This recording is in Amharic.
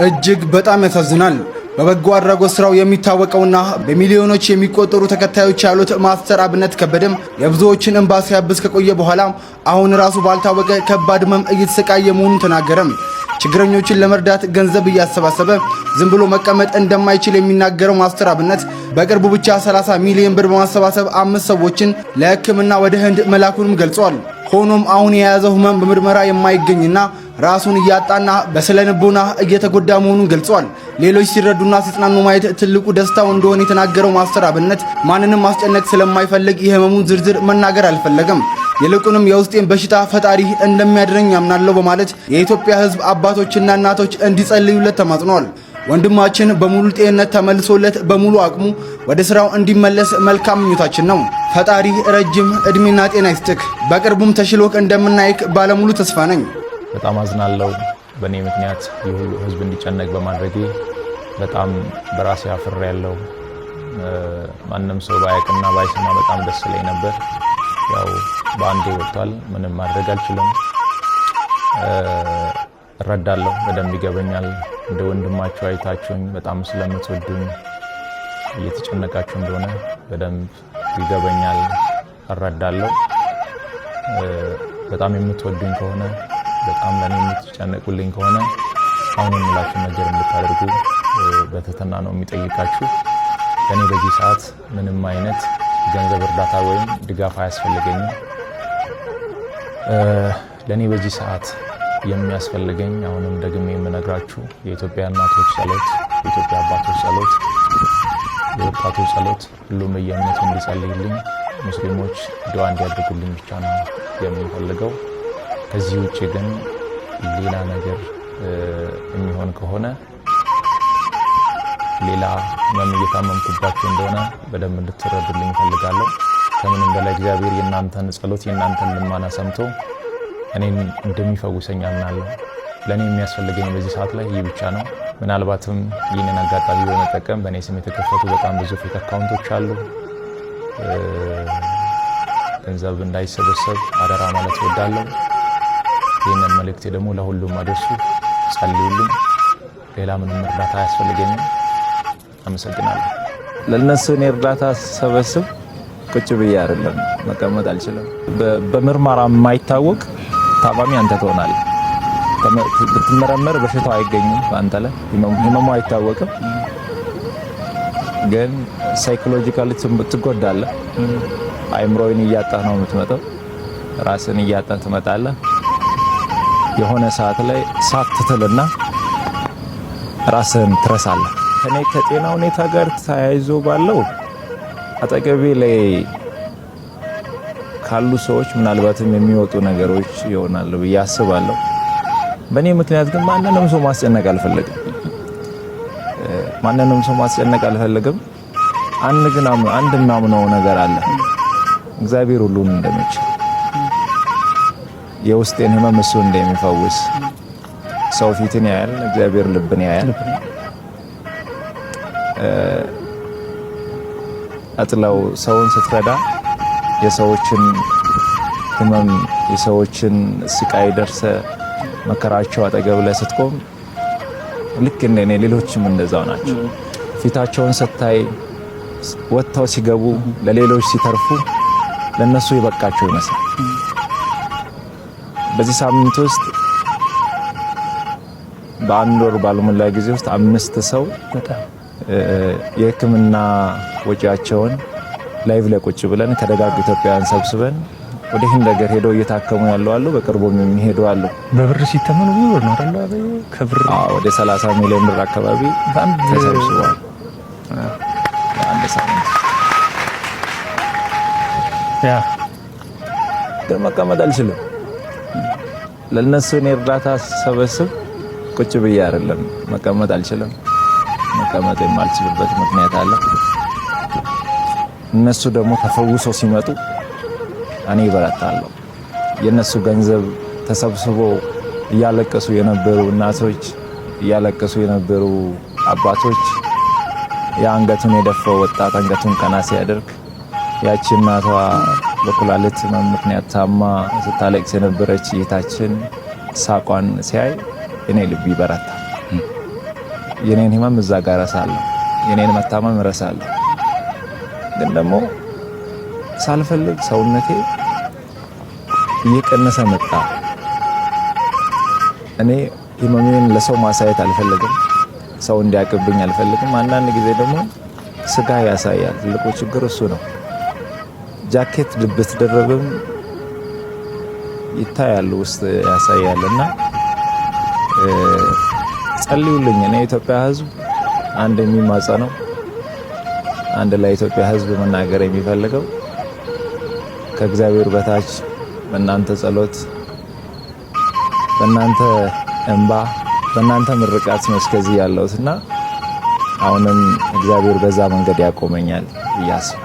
እጅግ በጣም ያሳዝናል። በበጎ አድራጎት ስራው የሚታወቀውና በሚሊዮኖች የሚቆጠሩ ተከታዮች ያሉት ማስተር አብነት ከበደም የብዙዎችን እንባ ሲያብስ ከቆየ በኋላ አሁን ራሱ ባልታወቀ ከባድ ህመም እየተሰቃየ መሆኑን ተናገረም። ችግረኞችን ለመርዳት ገንዘብ እያሰባሰበ ዝም ብሎ መቀመጥ እንደማይችል የሚናገረው ማስተር አብነት በቅርቡ ብቻ 30 ሚሊዮን ብር በማሰባሰብ 5 ሰዎችን ለሕክምና ወደ ህንድ መላኩንም ገልጿል። ሆኖም አሁን የያዘው ህመም በምርመራ የማይገኝና ራሱን እያጣና በስለንቦና እየተጎዳ መሆኑን ገልጿል። ሌሎች ሲረዱና ሲጽናኑ ማየት ትልቁ ደስታው እንደሆነ የተናገረው ማስተር አብነት ማንንም ማስጨነቅ ስለማይፈልግ የህመሙን ዝርዝር መናገር አልፈለገም። ይልቁንም የውስጤን በሽታ ፈጣሪ እንደሚያድነኝ ያምናለሁ በማለት የኢትዮጵያ ህዝብ አባቶችና እናቶች እንዲጸልዩለት ተማጽኗል። ወንድማችን በሙሉ ጤንነት ተመልሶለት በሙሉ አቅሙ ወደ ስራው እንዲመለስ መልካም ምኞታችን ነው። ፈጣሪ ረጅም እድሜና ጤና ይስጥክ። በቅርቡም ተሽሎክ እንደምናይክ ባለሙሉ ተስፋ ነኝ። በጣም አዝናለሁ። በእኔ ምክንያት ይሁሉ ህዝብ እንዲጨነቅ በማድረጌ በጣም በራሴ አፍሬያለሁ። ማንም ሰው ባያውቅና ባይሰማ በጣም ደስ ይለኝ ነበር። ያው በአንዴ ወጥቷል። ምንም ማድረግ አልችልም። እረዳለሁ፣ በደንብ ይገበኛል። እንደ ወንድማችሁ አይታችሁኝ በጣም ስለምትወዱኝ እየተጨነቃችሁ እንደሆነ በደንብ ይገበኛል፣ እረዳለሁ። በጣም የምትወዱኝ ከሆነ በጣም ለኔ የምትጨነቁልኝ ከሆነ አሁን የምላችሁ ነገር እንድታደርጉ በትህትና ነው የሚጠይቃችሁ። ለኔ በዚህ ሰዓት ምንም አይነት ገንዘብ እርዳታ ወይም ድጋፍ አያስፈልገኝም። ለኔ በዚህ ሰዓት የሚያስፈልገኝ አሁንም ደግሜ የምነግራችሁ የኢትዮጵያ እናቶች ጸሎት፣ የኢትዮጵያ አባቶች ጸሎት፣ የወጣቶች ጸሎት፣ ሁሉም በየእምነቱ እንዲጸልይልኝ፣ ሙስሊሞች ዱዓ እንዲያደርጉልኝ ብቻ ነው የምፈልገው። ከዚህ ውጭ ግን ሌላ ነገር የሚሆን ከሆነ ሌላ እየታመምኩባችሁ እንደሆነ በደንብ እንድትረዱልኝ እፈልጋለሁ። ከምንም በላይ እግዚአብሔር የእናንተን ጸሎት የእናንተን ልመና ሰምቶ እኔን እንደሚፈውሰኝ አምናለሁ። ለኔ የሚያስፈልገኝ በዚህ ሰዓት ላይ ይህ ብቻ ነው። ምናልባትም ይህንን አጋጣሚ በመጠቀም በእኔ ስም የተከፈቱ በጣም ብዙ ፌክ አካውንቶች አሉ። ገንዘብ እንዳይሰበሰብ አደራ ማለት እወዳለሁ። ይህንን መልእክቴ ደግሞ ለሁሉም አድርሱ፣ ጸልዩልኝ። ሌላ ምንም እርዳታ አያስፈልገኝም። አመሰግናለሁ። ለነሱ እኔ እርዳታ ሰበስብ ቁጭ ብዬ አይደለም መቀመጥ አልችልም። በምርመራ የማይታወቅ ታማሚ አንተ ትሆናለህ። ብትመረመር በሽታው አይገኝም በአንተ ላይ ህመሙ አይታወቅም፣ ግን ሳይኮሎጂካሊ ትጎዳለህ። አይምሮን እያጣህ ነው የምትመጣው፣ ራስን እያጣህ ትመጣለህ። የሆነ ሰዓት ላይ ሳትትልና ራስን ትረሳለህ። ከኔ ከጤና ሁኔታ ጋር ተያይዞ ባለው አጠገቤ ላይ ካሉ ሰዎች ምናልባትም የሚወጡ ነገሮች ይሆናሉ ብዬ አስባለሁ። በእኔ ምክንያት ግን ማንንም ሰው ማስጨነቅ አልፈልግም። አንድ ማምነው ነገር አለ፣ እግዚአብሔር ሁሉን እንደሚችል፣ የውስጤን ህመም እሱ እንደሚፈውስ። ሰው ፊትን ያያል፣ እግዚአብሔር ልብን ያያል። አጥላው ሰውን ስትረዳ የሰዎችን ህመም የሰዎችን ስቃይ ደርሰ መከራቸው አጠገብ ላይ ስትቆም ልክ እንደኔ ሌሎችም እንደዛው ናቸው። ፊታቸውን ስታይ ወጥተው ሲገቡ ለሌሎች ሲተርፉ ለነሱ ይበቃቸው ይመስላል። በዚህ ሳምንት ውስጥ በአንድ ወር ባልሞላ ጊዜ ውስጥ 5 ሰው የህክምና ወጪያቸውን ላይቭ ላይ ቁጭ ብለን ከደጋግ ኢትዮጵያውያን ሰብስበን ወደ ህንድ ሀገር ሄደው እየታከሙ ያለው በቅርቡም የሚሄዱ አሉ። በብር ሲተመኑ ብር ነው አይደል? ከብር ወደ 30 ሚሊዮን ብር አካባቢ ተሰብስቧል። አንድ ሳምንት ግን መቀመጥ አልችልም። ለነሱ እኔ እርዳታ ሰበስብ ቁጭ ብዬ አይደለም መቀመጥ አልችልም። መቀመጥ የማልችልበት ምክንያት አለ። እነሱ ደግሞ ተፈውሰው ሲመጡ እኔ ይበረታለሁ። የነሱ ገንዘብ ተሰብስቦ እያለቀሱ የነበሩ እናቶች፣ እያለቀሱ የነበሩ አባቶች፣ የአንገቱን የደፋው ወጣት አንገቱን ቀና ሲያደርግ ያቺ እናቷ በኩላሊት ምክንያት ታማ ስታለቅስ የነበረች እህታችን ሳቋን ሲያይ እኔ ልብ ይበረታል። የኔን ህመም እዛ ጋር እረሳለሁ፣ የኔን መታመም እረሳለሁ። ግን ደግሞ ሳልፈልግ ሰውነቴ እየቀነሰ መጣ። እኔ ህመሜን ለሰው ማሳየት አልፈልግም፣ ሰው እንዲያቅብኝ አልፈልግም። አንዳንድ ጊዜ ደግሞ ስጋ ያሳያል። ትልቁ ችግር እሱ ነው። ጃኬት ብትደረብም ይታያል፣ ውስጥ ያሳያልና ጸልዩልኝ። እኔ ኢትዮጵያ ህዝብ አንድ የሚማጸነው አንድ ለኢትዮጵያ ህዝብ መናገር የሚፈልገው ከእግዚአብሔር በታች በእናንተ ጸሎት፣ በእናንተ እንባ፣ በእናንተ ምርቃት ነው እስከዚህ ያለሁትና አሁንም እግዚአብሔር በዛ መንገድ ያቆመኛል ብዬ አስባለሁ።